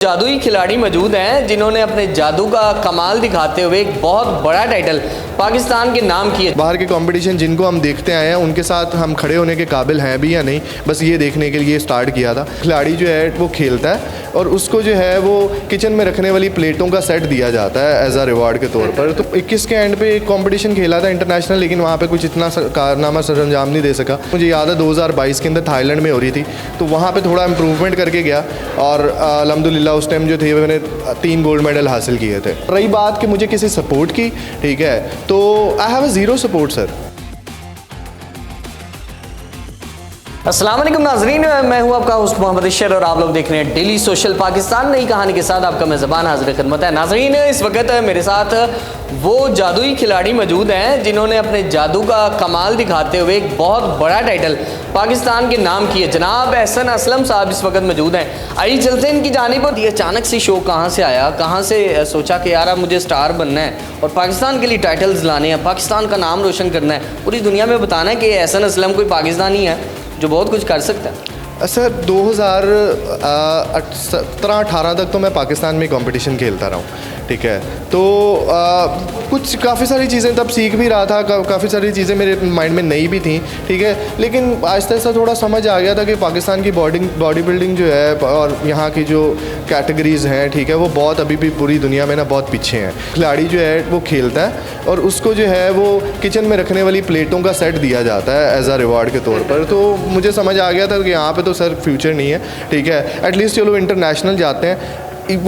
जादुई खिलाड़ी मौजूद हैं जिन्होंने अपने जादू का कमाल दिखाते हुए एक बहुत बड़ा टाइटल पाकिस्तान के नाम किया। बाहर के कंपटीशन जिनको हम देखते आए हैं उनके साथ हम खड़े होने के काबिल हैं भी या नहीं, बस ये देखने के लिए स्टार्ट किया था। खिलाड़ी जो है वो खेलता है और उसको जो है वो किचन में रखने वाली प्लेटों का सेट दिया जाता है एज अ रिवार्ड के तौर पर। तो 21 के एंड पे एक कंपटीशन खेला था इंटरनेशनल, लेकिन वहाँ पे कुछ इतना कारनामा सरंजाम नहीं दे सका। मुझे याद है 2022 के अंदर थाईलैंड में हो रही थी, तो वहाँ पे थोड़ा इम्प्रूवमेंट करके गया और अल्हम्दुलिल्लाह उस टाइम जो थे मैंने 3 गोल्ड मेडल हासिल किए थे। रही बात कि मुझे किसी सपोर्ट की, ठीक है, तो I have a zero support sir. अस्सलाम वालेकुम नाजरीन, मैं हूं आपका होस्ट मोहम्मद इशर और आप लोग देख रहे हैं डेली सोशल पाकिस्तान। नई कहानी के साथ आपका मेज़बान हाजिर खिदमत है। नाजरीन, इस वक्त मेरे साथ वो जादुई खिलाड़ी मौजूद हैं जिन्होंने अपने जादू का कमाल दिखाते हुए एक बहुत बड़ा टाइटल पाकिस्तान के नाम किए। जनाब एहसन असलम साहब इस वक्त मौजूद हैं। आइए चलते हैं इनकी जानिब। ये अचानक से शो कहाँ से आया, कहाँ से सोचा कि यार अब मुझे स्टार बनना है और पाकिस्तान के लिए टाइटल्स लाने हैं, पाकिस्तान का नाम रोशन करना है, पूरी दुनिया में बताना है कि एहसन असलम कोई पाकिस्तानी है जो बहुत कुछ कर सकता है। सर 2017-18 तक तो मैं पाकिस्तान में कंपटीशन खेलता रहा हूँ, ठीक है। तो कुछ काफ़ी सारी चीज़ें तब सीख भी रहा था, काफ़ी सारी चीज़ें मेरे माइंड में नई भी थी, ठीक है। लेकिन आहिस्ता आहिस्ता थोड़ा समझ आ गया था कि पाकिस्तान की बॉडी बिल्डिंग जो है और यहाँ की जो कैटेगरीज़ हैं, ठीक है, वो बहुत अभी भी पूरी दुनिया में ना बहुत पीछे हैं। खिलाड़ी जो है वो खेलता है और उसको जो है वो किचन में रखने वाली प्लेटों का सेट दिया जाता है एज अ रिवार्ड के तौर पर। तो मुझे समझ आ गया था कि यहाँ पे तो सर फ्यूचर नहीं है, ठीक है। एटलीस्ट चलो इंटरनेशनल जाते हैं।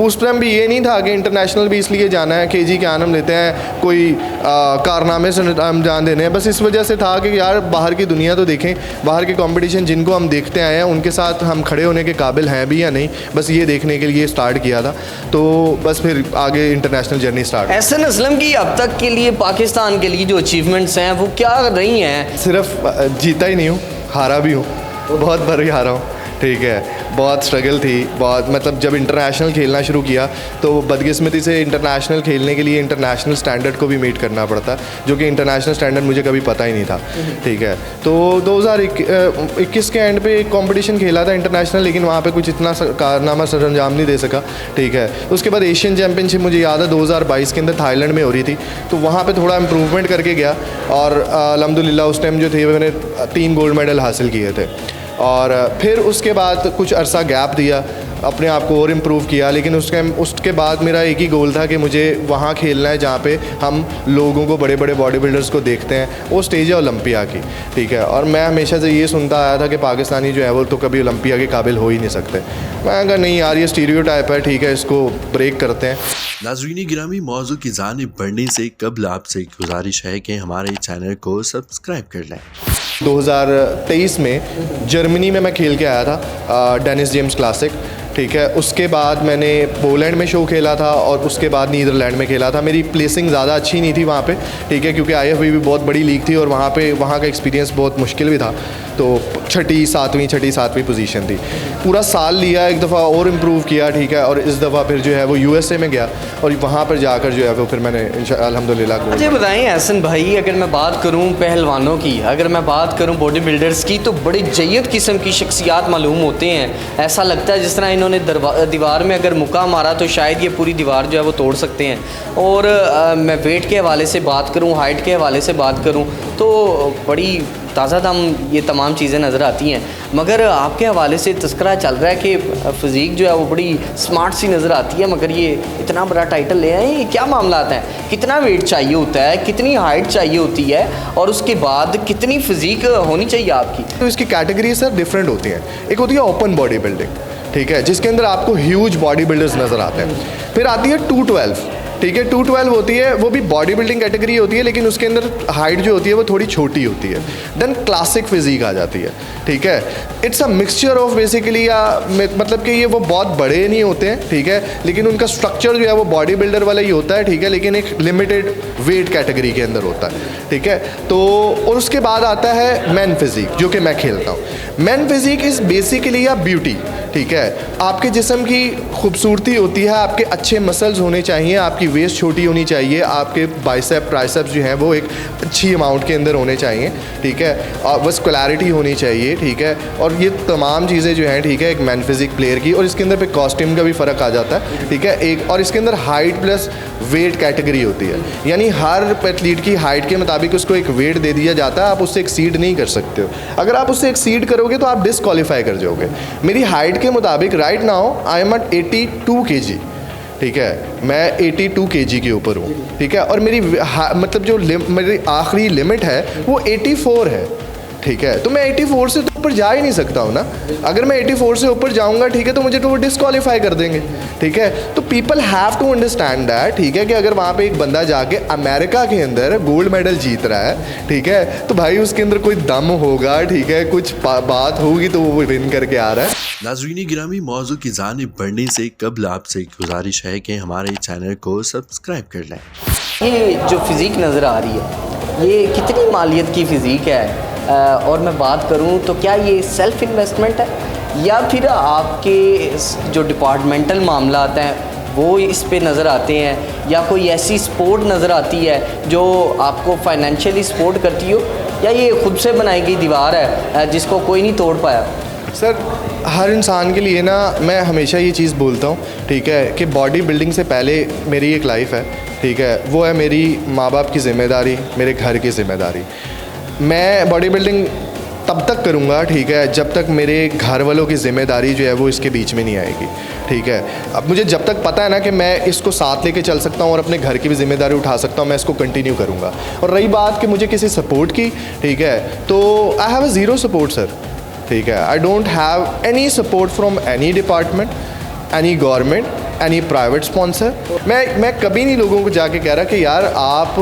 उस टाइम भी ये नहीं था कि इंटरनेशनल भी इसलिए जाना है KG के आनम लेते हैं, कोई कारनामे से हम जान देने हैं। बस इस वजह से था कि यार बाहर की दुनिया तो देखें, बाहर के कंपटीशन जिनको हम देखते आए हैं उनके साथ हम खड़े होने के काबिल हैं भी या नहीं, बस ये देखने के लिए स्टार्ट किया था। तो बस फिर आगे international journey start. Ehsan Aslam की अब तक के लिए पाकिस्तान के लिए जो अचीवमेंट्स हैं वो क्या रही हैं? सिर्फ जीता ही नहीं हूँ, हारा भी हूँ, बहुत बार हारा हूँ, ठीक है। बहुत स्ट्रगल थी, बहुत मतलब जब इंटरनेशनल खेलना शुरू किया तो बदकिस्मती से इंटरनेशनल खेलने के लिए इंटरनेशनल स्टैंडर्ड को भी मीट करना पड़ता, जो कि इंटरनेशनल स्टैंडर्ड मुझे कभी पता ही नहीं था, ठीक है। तो 2021 के एंड पे एक कंपटीशन खेला था इंटरनेशनल, लेकिन वहाँ पे कुछ इतना कारनामा सरंजाम नहीं दे सका, ठीक है। उसके बाद एशियन चैम्पियनशिप मुझे याद है 2022 के अंदर थाईलैंड में हो रही थी, तो वहाँ पर थोड़ा इम्प्रूवमेंट करके गया और अल्हम्दुलिल्लाह उस टाइम जो थे मैंने 3 गोल्ड मेडल हासिल किए थे। और फिर उसके बाद कुछ अरसा गैप दिया, अपने आप को और इम्प्रूव किया। लेकिन उसके बाद मेरा एक ही गोल था कि मुझे वहाँ खेलना है जहाँ पे हम लोगों को, बड़े बड़े बॉडी बिल्डर्स को देखते हैं। वो स्टेज है ओलंपिया की, ठीक है। और मैं हमेशा से ये सुनता आया था कि पाकिस्तानी जो है वो तो कभी ओलंपिया के काबिल हो ही नहीं सकते। मैं कहा नहीं यार, ये स्टीरियोटाइप है, ठीक है, इसको ब्रेक करते हैं। नाज़रीन गिरामी, मौजू की जानिब बढ़ने से कबल आपसे गुजारिश है कि हमारे चैनल को सब्सक्राइब कर लें। 2023 में जर्मनी में मैं खेल के आया था डेनिस जेम्स क्लासिक, ठीक है। उसके बाद मैंने पोलैंड में शो खेला था और उसके बाद नीदरलैंड में खेला था। मेरी प्लेसिंग ज़्यादा अच्छी नहीं थी वहाँ पे, ठीक है, क्योंकि IFBB भी बहुत बड़ी लीग थी और वहाँ का एक्सपीरियंस बहुत मुश्किल भी था। तो छठी सातवीं पोजीशन थी। पूरा साल लिया, एक दफ़ा और इम्प्रूव किया, ठीक है। और इस दफ़ा फिर जो है वो USA में गया और वहाँ पर जाकर जो है वो फिर मैंने अल्हम्दुलिल्लाह। मुझे बताएं एहसन भाई, अगर मैं बात करूँ पहलवानों की, अगर मैं बात करूँ बॉडी बिल्डर्स की, तो बड़ी जय्यद किस्म की शख्सियात मालूम होते हैं। ऐसा लगता है जिस तरह इन्होंने दीवार में अगर मुक्का मारा तो शायद ये पूरी दीवार जो है वो तोड़ सकते हैं। और मैं वेट के हवाले से बात करूँ, हाइट के हवाले से बात करूँ तो बड़ी ताज़ा दम ये तमाम चीज़ें नज़र आती हैं। मगर आपके हवाले से तस्करा चल रहा है कि फ़िज़ीक जो है वो बड़ी स्मार्ट सी नज़र आती है, मगर ये इतना बड़ा टाइटल ले आए, ये क्या मामला हैं? कितना वेट चाहिए होता है, कितनी हाइट चाहिए होती है और उसके बाद कितनी फ़िज़ीक होनी चाहिए आपकी? तो इसकी कैटेगरी सर डिफरेंट होती हैं। एक होती है ओपन बॉडी बिल्डिंग, ठीक है, जिसके अंदर आपको ह्यूज बॉडी बिल्डर्स नज़र आते हैं। फिर आती है 212, ठीक है। 212 होती है, वो भी बॉडी बिल्डिंग कैटेगरी होती है, लेकिन उसके अंदर हाइट जो होती है वो थोड़ी छोटी होती है। देन क्लासिक फिजिक आ जाती है, ठीक है। It's a mixture of basically, मतलब कि ये वो बहुत बड़े नहीं होते हैं, ठीक है, लेकिन उनका स्ट्रक्चर जो है वो बॉडी बिल्डर वाला ही होता है, ठीक है, लेकिन एक लिमिटेड वेट कैटेगरी के अंदर होता है, ठीक है। तो और उसके बाद आता है मैन फिजिक, जो कि मैं खेलता हूँ। Man physique is basically a beauty, ठीक है। आपके जिस्म की खूबसूरती होती है, आपके अच्छे मसल्स होने चाहिए, आपकी वेस्ट छोटी होनी चाहिए, आपके बाइसेप ट्राइसेप्स जो हैं वो एक अच्छी अमाउंट के अंदर होने चाहिए, ठीक है, और वस्कुलरिटी होनी चाहिए, ठीक है, और ये तमाम चीज़ें जो हैं, ठीक है, एक मैन फिजिक प्लेयर की, और इसके अंदर पे कॉस्ट्यूम का भी फ़र्क आ जाता है, ठीक है, एक, और इसके अंदर हाइट प्लस वेट कैटेगरी होती है, यानी हर एथलीट की हाइट के मुताबिक उसको एक वेट दे दिया जाता है, आप उससे एक्सीड नहीं कर सकते हो। अगर आप उससे एक्सीड करोगे तो आप डिसक्वालीफाई कर जाओगे। मेरी हाइट के मुताबिक right now I am at 82 kg, ठीक है, मैं 82 kg के ऊपर हूँ, ठीक है, और मेरी मतलब जो मेरी आखिरी लिमिट है वो 84 है, ठीक है, तो मैं 84 से तो ऊपर जा ही नहीं सकता हूँ ना। अगर मैं 84 से ऊपर जाऊँगा, ठीक है, तो मुझे तो वो डिसक्वालीफाई कर देंगे, ठीक है। तो people have to understand that, ठीक है, कि अगर वहाँ पे एक बंदा जाके अमेरिका के अंदर गोल्ड मेडल जीत रहा है, ठीक है, तो भाई उसके अंदर कोई दम होगा, ठीक है, कुछ बात होगी तो वो विन करके आ रहा है। नाज़रीन गिरामी, मौजू की जानिब बढ़ने से कबल आपसे गुजारिश है कि हमारे चैनल को सब्सक्राइब कर लें। ये जो फिज़ीक नज़र आ रही है, ये कितनी मालियत की फ़िज़ीक है? और मैं बात करूं तो क्या ये सेल्फ़ इन्वेस्टमेंट है या फिर आपके जो डिपार्टमेंटल मामला हैं वो इस पे नज़र आते हैं, या कोई ऐसी स्पोर्ट नज़र आती है जो आपको फाइनेंशियली सपोर्ट करती हो, या ये खुद से बनाई गई दीवार है जिसको कोई नहीं तोड़ पाया? सर, हर इंसान के लिए ना मैं हमेशा ये चीज़ बोलता हूँ, ठीक है, कि बॉडी बिल्डिंग से पहले मेरी एक लाइफ है, ठीक है, वो है मेरी माँ बाप की ज़िम्मेदारी, मेरे घर की ज़िम्मेदारी। मैं बॉडी बिल्डिंग तब तक करूँगा, ठीक है, जब तक मेरे घर वालों की ज़िम्मेदारी जो है वो इसके बीच में नहीं आएगी, ठीक है। अब मुझे जब तक पता है ना कि मैं इसको साथ लेके चल सकता हूँ और अपने घर की भी ज़िम्मेदारी उठा सकता हूँ, मैं इसको कंटिन्यू करूँगा। और रही बात कि मुझे किसी सपोर्ट की, ठीक है, तो I have a zero support sir, ठीक है, I don't have any support from any department, any government, any private sponsor. मैं कभी नहीं लोगों को जाके कह रहा कि यार आप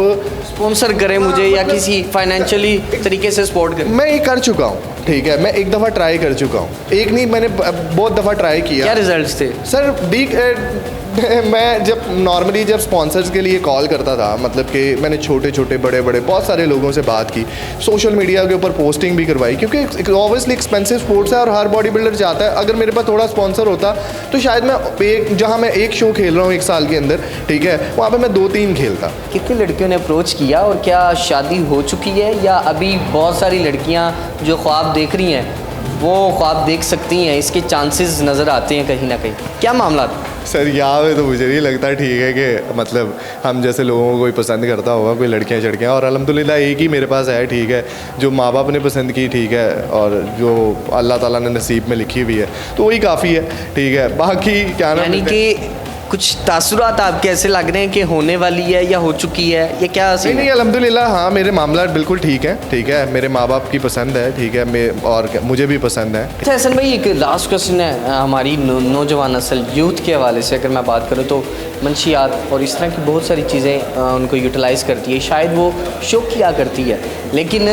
स्पॉन्सर करें मुझे या किसी फाइनेंशियली तरीके से सपोर्ट करें। मैं ये कर चुका हूँ, ठीक है, मैं एक दफ़ा ट्राई कर चुका हूँ, एक नहीं मैंने बहुत दफ़ा ट्राई किया। क्या रिजल्ट्स थे सर? मैं जब नॉर्मली जब स्पॉन्सर्स के लिए कॉल करता था, मतलब कि मैंने छोटे छोटे बड़े बड़े बहुत सारे लोगों से बात की, सोशल मीडिया के ऊपर पोस्टिंग भी करवाई, क्योंकि ऑब्वियसली एक्सपेंसिव स्पोर्ट्स है और हर बॉडी बिल्डर चाहता है अगर मेरे पास थोड़ा स्पॉन्सर होता तो शायद मैं जहाँ मैं एक शो खेल रहा हूँ एक साल के अंदर, ठीक है, वहाँ पर मैं 2-3 खेलता। कितनी लड़कियों ने अप्रोच किया और क्या शादी हो चुकी है, या अभी बहुत सारी लड़कियाँ जो ख्वाब देख रही हैं वो ख्वाब देख सकती हैं, इसके चांसेस नज़र आते हैं कहीं ना कहीं? क्या मामला था? सर यहाँ पे तो मुझे नहीं लगता ठीक है कि मतलब हम जैसे लोगों को कोई पसंद करता होगा, कोई लड़कियाँ चड़कियाँ, और अल्हम्दुलिल्लाह एक ही मेरे पास है, ठीक है, जो माँ बाप ने पसंद की, ठीक है, और जो अल्लाह ताला ने नसीब में लिखी हुई है, तो वही काफ़ी है, ठीक है। बाकी क्या नाम, यानी कि कुछ तासुरात आपके ऐसे लग रहे हैं कि होने वाली है या हो चुकी है, ये क्या? नहीं, अल्हम्दुलिल्लाह हाँ, मेरे मामला बिल्कुल ठीक है, ठीक है, मेरे माँ बाप की पसंद है, ठीक है, मैं और मुझे भी पसंद है। अच्छा हसन भाई, एक लास्ट क्वेश्चन है, हमारी नौजवान नस्ल यूथ के हवाले से अगर मैं बात करूँ तो मंशियात और इस तरह की बहुत सारी चीज़ें उनको यूटिलाइज़ करती है, शायद वो शौक किया करती है, लेकिन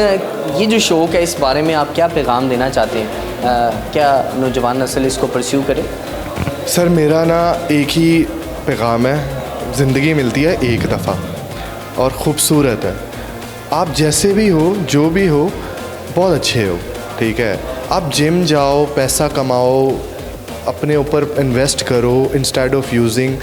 ये जो शौक है इस बारे में आप क्या पैगाम देना चाहते हैं? क्या नौजवान नस्ल इसको परस्यू करे? सर मेरा ना एक ही पैगाम है, ज़िंदगी मिलती है एक दफ़ा और ख़ूबसूरत है, आप जैसे भी हो, जो भी हो, बहुत अच्छे हो, ठीक है, आप जिम जाओ, पैसा कमाओ, अपने ऊपर इन्वेस्ट करो इंस्टेड ऑफ यूजिंग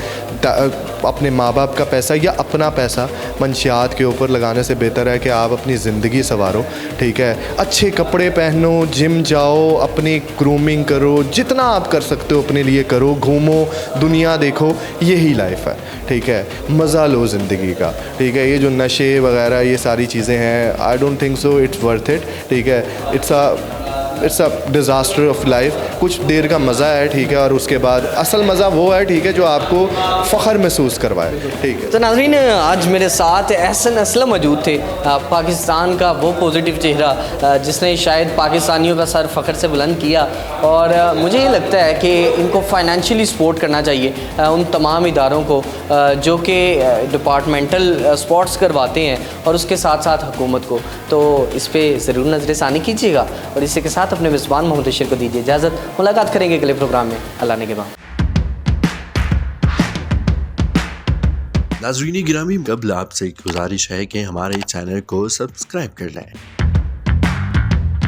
अपने माँ बाप का पैसा या अपना पैसा मंशियात के ऊपर लगाने से बेहतर है कि आप अपनी ज़िंदगी संवारो, ठीक है, अच्छे कपड़े पहनो, जिम जाओ, अपनी ग्रूमिंग करो, जितना आप कर सकते हो अपने लिए करो, घूमो, दुनिया देखो, यही लाइफ है, ठीक है, मज़ा लो ज़िंदगी का, ठीक है। ये जो नशे वगैरह ये सारी चीज़ें हैं, I don't think so it's worth it, ठीक है, it's a disaster of life. कुछ देर का मज़ा है, ठीक है, और उसके बाद असल मज़ा वो है, ठीक है, जो आपको फ़ख्र महसूस करवाए, ठीक है। तो नाज़रीन, आज मेरे साथ एहसन असलम मौजूद थे, पाकिस्तान का वो पॉजिटिव चेहरा जिसने शायद पाकिस्तानियों का सर फ़ख्र से बुलंद किया, और मुझे ये लगता है कि इनको फाइनेंशियली सपोर्ट करना चाहिए उन तमाम इदारों को जो कि डिपार्टमेंटल स्पोर्ट्स करवाते हैं, और उसके साथ साथ हुकूमत को। तो इस पर ज़रूर नज़रसानी कीजिएगा और इसी के साथ अपने मेज़बान मुहतशिर को दीजिए इजाज़त। मुलाकात करेंगे अगले प्रोग्राम में, अल्लाह ने के बाद। नाज़रीन गिरामी, कबल आपसे गुजारिश है कि हमारे चैनल को सब्सक्राइब कर लें।